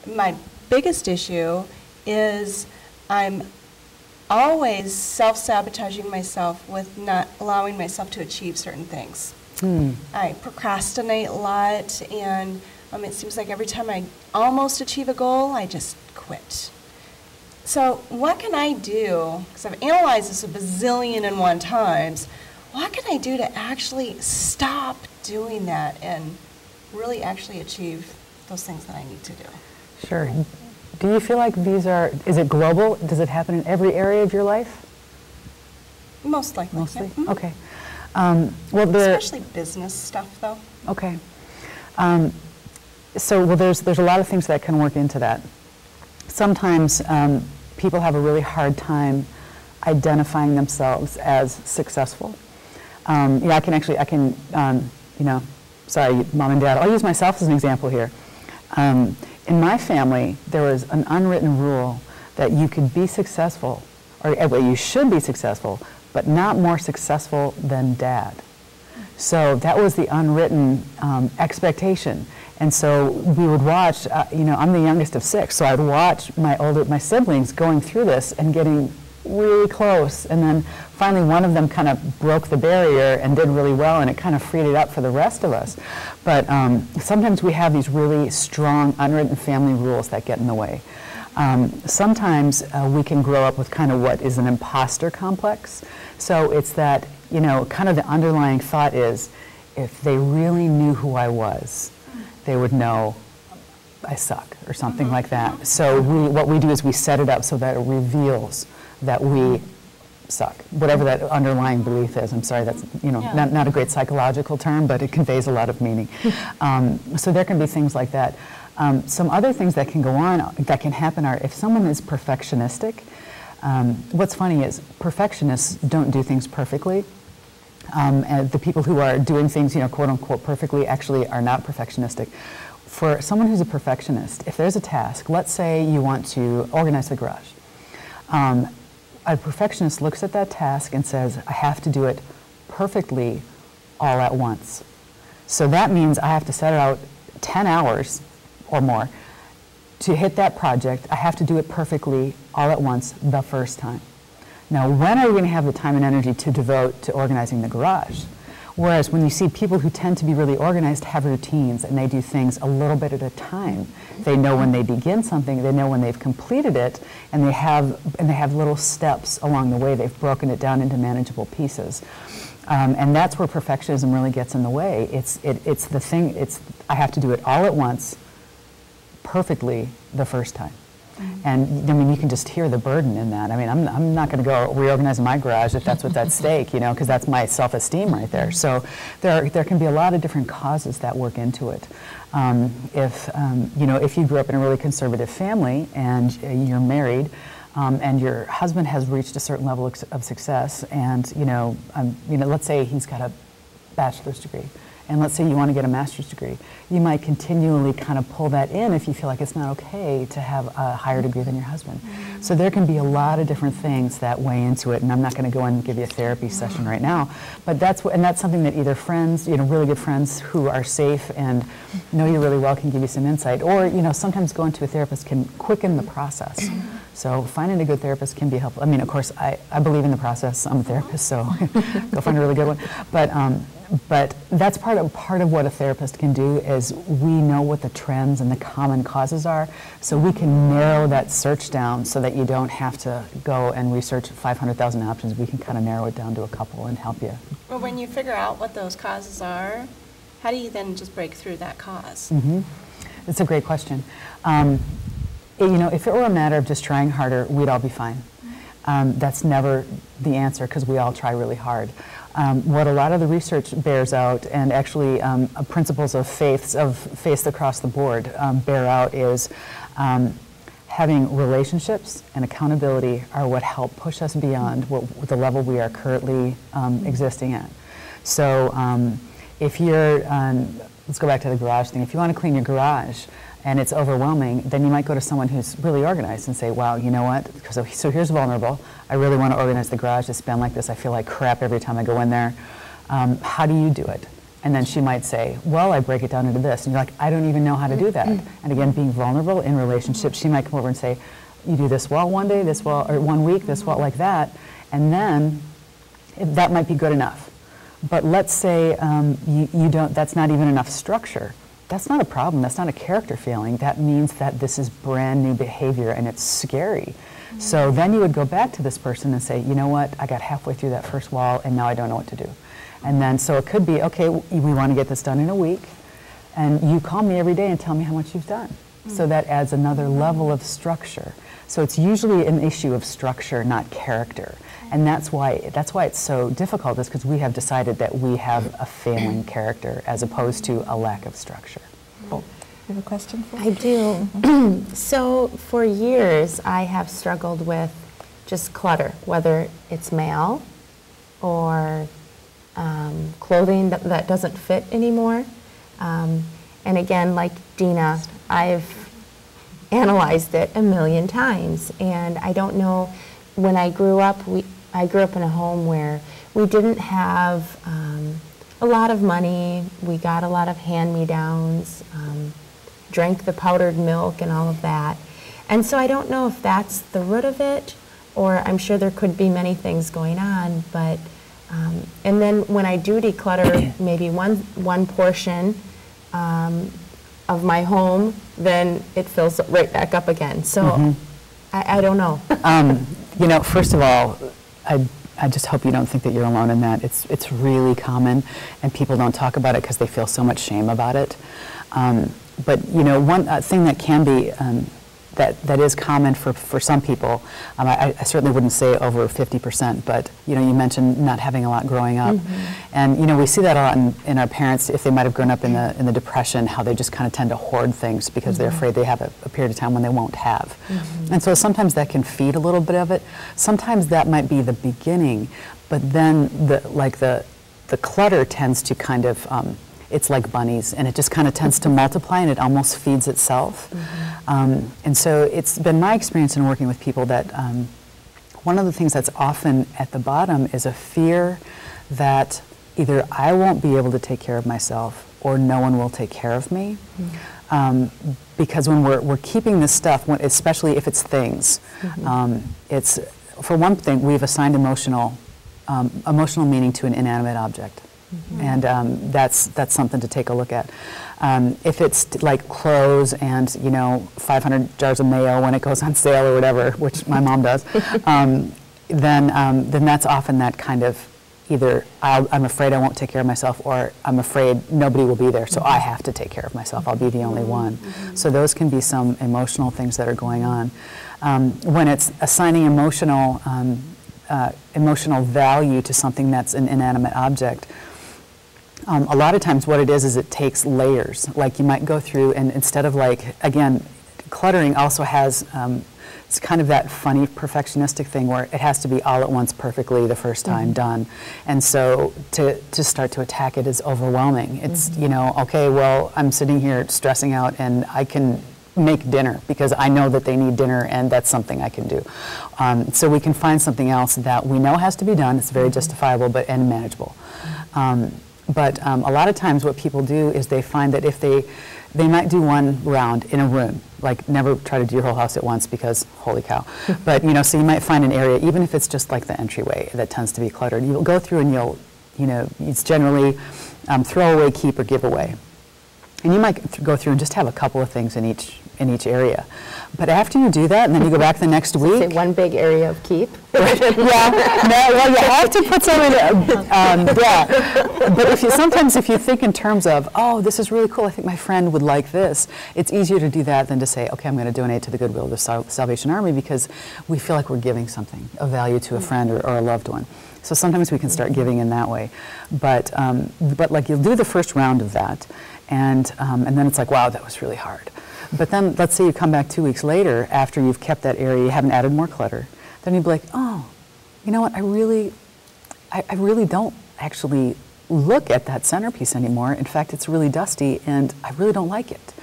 my biggest issue is I'm always self-sabotaging myself with not allowing myself to achieve certain things. I procrastinate a lot, and it seems like every time I almost achieve a goal, I just quit. So what can I do, because I've analyzed this a bazillion and one times, what can I do to actually stop doing that and really actually achieve those things that I need to do? Sure. Do you feel like these are, is it global? Does it happen in every area of your life? Most likely. Mostly? Yeah. Mm-hmm. Okay. Well, especially business stuff, though. Okay. So there's a lot of things that can work into that. Sometimes people have a really hard time identifying themselves as successful. I can, sorry, Mom and Dad, I'll use myself as an example here. In my family, there was an unwritten rule that you could be successful, or well, you should be successful, but not more successful than Dad. So that was the unwritten expectation. And so we would watch, I'm the youngest of 6, so I'd watch my siblings going through this and getting really close, and then finally one of them kind of broke the barrier and did really well, and it kind of freed it up for the rest of us. But sometimes we have these really strong unwritten family rules that get in the way. Sometimes we can grow up with kind of what is an imposter complex. So it's that, kind of the underlying thought is, if they really knew who I was, they would know I suck or something like that. So what we do is we set it up so that it reveals that we suck, whatever that underlying belief is. I'm sorry, that's not a great psychological term, but it conveys a lot of meaning. So there can be things like that. Some other things that can go on, that can happen, are if someone is perfectionistic. What's funny is perfectionists don't do things perfectly. And the people who are doing things, quote unquote, perfectly actually are not perfectionistic. For someone who's a perfectionist, if there's a task, let's say you want to organize the garage. A perfectionist looks at that task and says, I have to do it perfectly all at once. So that means I have to set it out 10 hours or more to hit that project. I have to do it perfectly all at once the first time. Now, when are we going to have the time and energy to devote to organizing the garage? Whereas when you see people who tend to be really organized have routines, and they do things a little bit at a time. They know when they begin something, they know when they've completed it, and they have little steps along the way. They've broken it down into manageable pieces. And that's where perfectionism really gets in the way. I have to do it all at once, perfectly the first time. And you can just hear the burden in that. I'm not going to go reorganizing my garage if that's what's at stake, because that's my self-esteem right there. So there can be a lot of different causes that work into it. If you grew up in a really conservative family and you're married, and your husband has reached a certain level of success, and let's say he's got a bachelor's degree, and let's say you want to get a master's degree, you might continually kind of pull that in if you feel like it's not okay to have a higher degree than your husband. So there can be a lot of different things that weigh into it, and I'm not going to go in and give you a therapy session right now, but that's something that either friends, really good friends who are safe and know you really well can give you some insight, or sometimes going to a therapist can quicken the process. So finding a good therapist can be helpful. Of course, I believe in the process. I'm a therapist, so go find a really good one. But that's part of what a therapist can do, is we know what the trends and the common causes are, so we can narrow that search down so that you don't have to go and research 500,000 options. We can kind of narrow it down to a couple and help you. Well, when you figure out what those causes are, how do you then just break through that cause? That's a great question. If it were a matter of just trying harder, we'd all be fine. That's never the answer, because we all try really hard. What a lot of the research bears out, and actually principles of faith across the board bear out, is having relationships and accountability are what help push us beyond the level we are currently existing at. So if you're, let's go back to the garage thing. If you want to clean your garage and it's overwhelming, then you might go to someone who's really organized and say, wow, you know what, so here's vulnerable. I really want to organize the garage. It's been like this. I feel like crap every time I go in there. How do you do it? And then she might say, well, I break it down into this. And you're like, I don't even know how to do that. And again, being vulnerable in relationships, she might come over and say, you do this well one day, this well, or 1 week, this well, like that. And then that might be good enough. But let's say you don't, that's not even enough structure. That's not a problem. That's not a character failing. That means that this is brand new behavior and it's scary. So then you would go back to this person and say, you know what, I got halfway through that first wall and now I don't know what to do. And then, so it could be, okay, we want to get this done in a week, and you call me every day and tell me how much you've done. So that adds another level of structure. So it's usually an issue of structure, not character. And that's why it's so difficult, is because we have decided that we have a failing character as opposed to a lack of structure. Oh, you have a question for me? I do. So for years, I have struggled with just clutter, whether it's mail or clothing that doesn't fit anymore. And again, like Dina, I've analyzed it a million times, and I don't know, when I grew up, I grew up in a home where we didn't have a lot of money. We got a lot of hand-me-downs, drank the powdered milk and all of that. And so I don't know if that's the root of it, or I'm sure there could be many things going on, but and then when I do declutter maybe one portion of my home, then it fills right back up again. So I don't know. You know, first of all, I just hope you don't think that you're alone in that. It's really common, and people don't talk about it because they feel so much shame about it. But you know, one thing that can be that is common for some people. I certainly wouldn't say over 50%, but you know, you mentioned not having a lot growing up, and you know, we see that a lot in our parents, if they might have grown up in the Depression, how they just kind of tend to hoard things because they're afraid they have a period of time when they won't have. And so sometimes that can feed a little bit of it. Sometimes that might be the beginning, but then the clutter tends to kind of it's like bunnies, and it just kind of tends to multiply, and it almost feeds itself. And so it's been my experience in working with people that one of the things that's often at the bottom is a fear that either I won't be able to take care of myself or no one will take care of me. Because when we're keeping this stuff, especially if it's things, it's, for one thing, we've assigned emotional meaning to an inanimate object. And that's something to take a look at. If it's like clothes and, you know, 500 jars of mayo when it goes on sale or whatever, which my mom does, then that's often that kind of either I'm afraid I won't take care of myself, or I'm afraid nobody will be there, so I have to take care of myself. I'll be the only one. So those can be some emotional things that are going on. When it's assigning emotional value to something that's an inanimate object, a lot of times what it is it takes layers. Like you might go through, and instead of like, again, cluttering also has, it's kind of that funny perfectionistic thing where it has to be all at once perfectly the first time done. And so to start to attack it is overwhelming. It's, you know, okay, well, I'm sitting here stressing out and I can make dinner because I know that they need dinner, and that's something I can do. So we can find something else that we know has to be done. It's very justifiable and manageable. But a lot of times what people do is they find that if they might do one round in a room, like never try to do your whole house at once because holy cow. But you know, so you might find an area, even if it's just like the entryway that tends to be cluttered, you'll go through and you know, it's generally throw away, keep, or give away. And you might go through and just have a couple of things in each area. But after you do that, and then you go back the next week. Is it one big area of keep? Well, you have to put some in But sometimes if you think in terms of, oh, this is really cool, I think my friend would like this, it's easier to do that than to say, okay, I'm going to donate to the Goodwill of the Salvation Army, because we feel like we're giving something of value to a friend or a loved one. So sometimes we can start giving in that way. But like you'll do the first round of that, and then it's like, wow, that was really hard. But then let's say you come back 2 weeks later after you've kept that area, you haven't added more clutter, then you'd be like, oh, you know what, I really don't actually look at that centerpiece anymore. In fact, it's really dusty and I really don't like it.